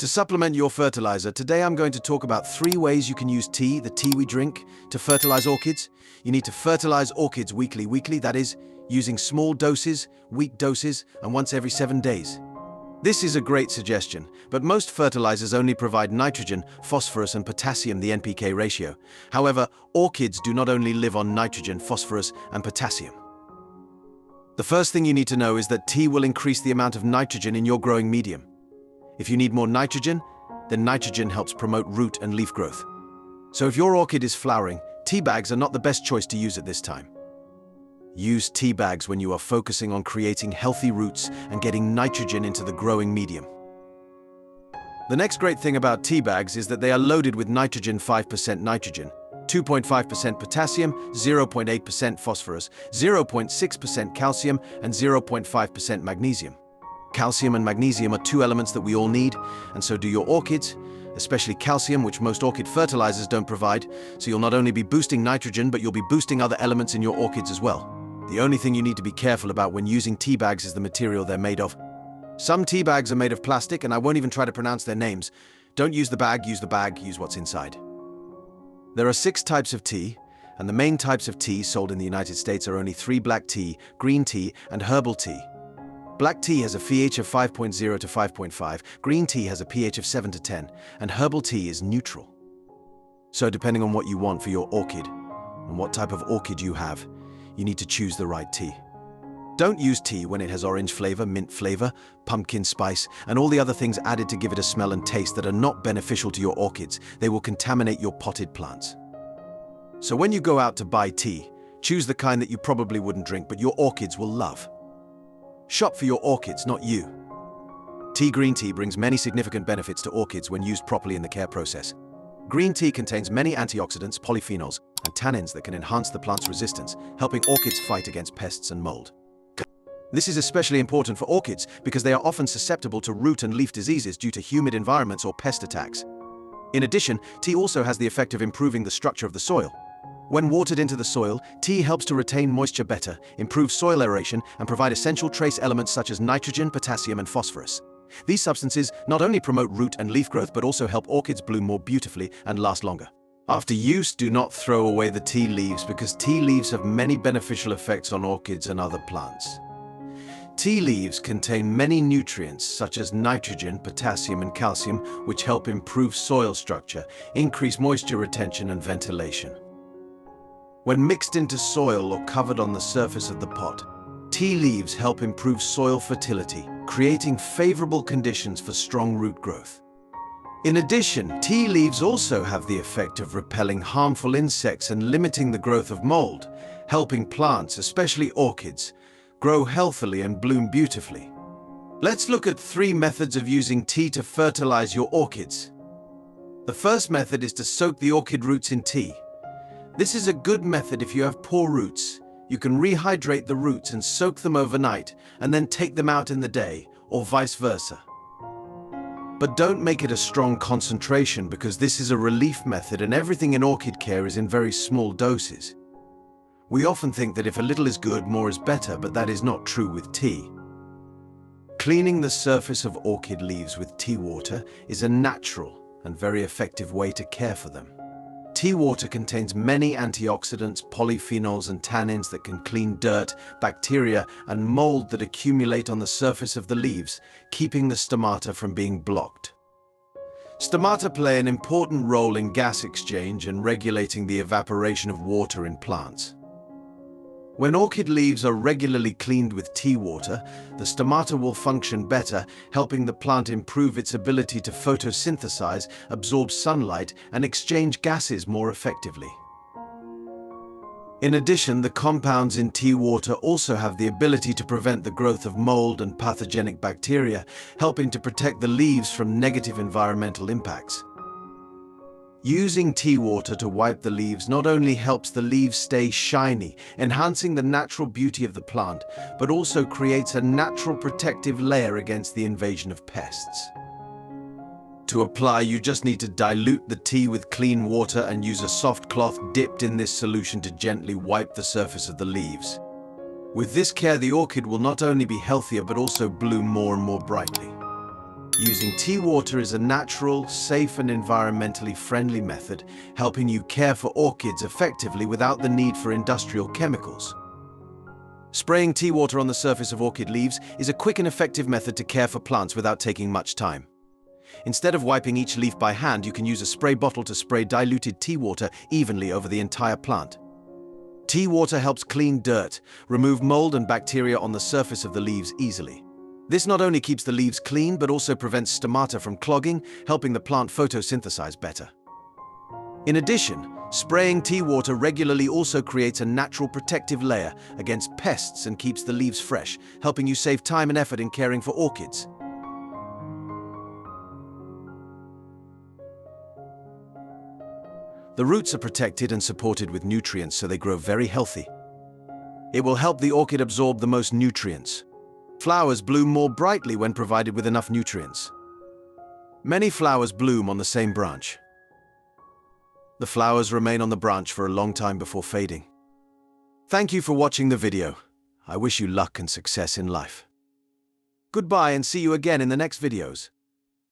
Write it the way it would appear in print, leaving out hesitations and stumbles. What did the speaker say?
To supplement your fertilizer, today I'm going to talk about 3 ways you can use tea, the tea we drink, to fertilize orchids. You need to fertilize orchids weekly, that is, using small doses, weak doses, and once every 7 days. This is a great suggestion, but most fertilizers only provide nitrogen, phosphorus, and potassium, the NPK ratio. However, orchids do not only live on nitrogen, phosphorus, and potassium. The first thing you need to know is that tea will increase the amount of nitrogen in your growing medium. If you need more nitrogen, then nitrogen helps promote root and leaf growth. So if your orchid is flowering, tea bags are not the best choice to use at this time. Use tea bags when you are focusing on creating healthy roots and getting nitrogen into the growing medium. The next great thing about tea bags is that they are loaded with nitrogen, 5% nitrogen, 2.5% potassium, 0.8% phosphorus, 0.6% calcium, and 0.5% magnesium. Calcium and magnesium are 2 elements that we all need, and so do your orchids, especially calcium, which most orchid fertilizers don't provide, so you'll not only be boosting nitrogen, but you'll be boosting other elements in your orchids as well. The only thing you need to be careful about when using tea bags is the material they're made of. Some tea bags are made of plastic, and I won't even try to pronounce their names. Don't use the bag, use what's inside. There are 6 types of tea, and the main types of tea sold in the United States are only 3: black tea, green tea, and herbal tea. Black tea has a pH of 5.0 to 5.5, green tea has a pH of 7 to 10, and herbal tea is neutral. So depending on what you want for your orchid, and what type of orchid you have, you need to choose the right tea. Don't use tea when it has orange flavor, mint flavor, pumpkin spice, and all the other things added to give it a smell and taste that are not beneficial to your orchids. They will contaminate your potted plants. So when you go out to buy tea, choose the kind that you probably wouldn't drink, but your orchids will love. Shop for your orchids, not you. Green tea brings many significant benefits to orchids when used properly in the care process. Green tea contains many antioxidants, polyphenols, and tannins that can enhance the plant's resistance, helping orchids fight against pests and mold. This is especially important for orchids because they are often susceptible to root and leaf diseases due to humid environments or pest attacks. In addition, tea also has the effect of improving the structure of the soil. When watered into the soil, tea helps to retain moisture better, improve soil aeration, and provide essential trace elements such as nitrogen, potassium, and phosphorus. These substances not only promote root and leaf growth but also help orchids bloom more beautifully and last longer. After use, do not throw away the tea leaves because tea leaves have many beneficial effects on orchids and other plants. Tea leaves contain many nutrients such as nitrogen, potassium, and calcium, which help improve soil structure, increase moisture retention, and ventilation. When mixed into soil or covered on the surface of the pot, tea leaves help improve soil fertility, creating favorable conditions for strong root growth. In addition, tea leaves also have the effect of repelling harmful insects and limiting the growth of mold, helping plants, especially orchids, grow healthily and bloom beautifully. Let's look at 3 methods of using tea to fertilize your orchids. The first method is to soak the orchid roots in tea. This is a good method if you have poor roots. You can rehydrate the roots and soak them overnight and then take them out in the day, or vice versa. But don't make it a strong concentration because this is a relief method and everything in orchid care is in very small doses. We often think that if a little is good, more is better, but that is not true with tea. Cleaning the surface of orchid leaves with tea water is a natural and very effective way to care for them. Tea water contains many antioxidants, polyphenols, and tannins that can clean dirt, bacteria, and mold that accumulate on the surface of the leaves, keeping the stomata from being blocked. Stomata play an important role in gas exchange and regulating the evaporation of water in plants. When orchid leaves are regularly cleaned with tea water, the stomata will function better, helping the plant improve its ability to photosynthesize, absorb sunlight, and exchange gases more effectively. In addition, the compounds in tea water also have the ability to prevent the growth of mold and pathogenic bacteria, helping to protect the leaves from negative environmental impacts. Using tea water to wipe the leaves not only helps the leaves stay shiny, enhancing the natural beauty of the plant, but also creates a natural protective layer against the invasion of pests. To apply, you just need to dilute the tea with clean water and use a soft cloth dipped in this solution to gently wipe the surface of the leaves. With this care, the orchid will not only be healthier but also bloom more and more brightly. Using tea water is a natural, safe and environmentally friendly method, helping you care for orchids effectively without the need for industrial chemicals. Spraying tea water on the surface of orchid leaves is a quick and effective method to care for plants without taking much time. Instead of wiping each leaf by hand, you can use a spray bottle to spray diluted tea water evenly over the entire plant. Tea water helps clean dirt, remove mold and bacteria on the surface of the leaves easily. This not only keeps the leaves clean, but also prevents stomata from clogging, helping the plant photosynthesize better. In addition, spraying tea water regularly also creates a natural protective layer against pests and keeps the leaves fresh, helping you save time and effort in caring for orchids. The roots are protected and supported with nutrients so they grow very healthy. It will help the orchid absorb the most nutrients. Flowers bloom more brightly when provided with enough nutrients. Many flowers bloom on the same branch. The flowers remain on the branch for a long time before fading. Thank you for watching the video. I wish you luck and success in life. Goodbye and see you again in the next videos.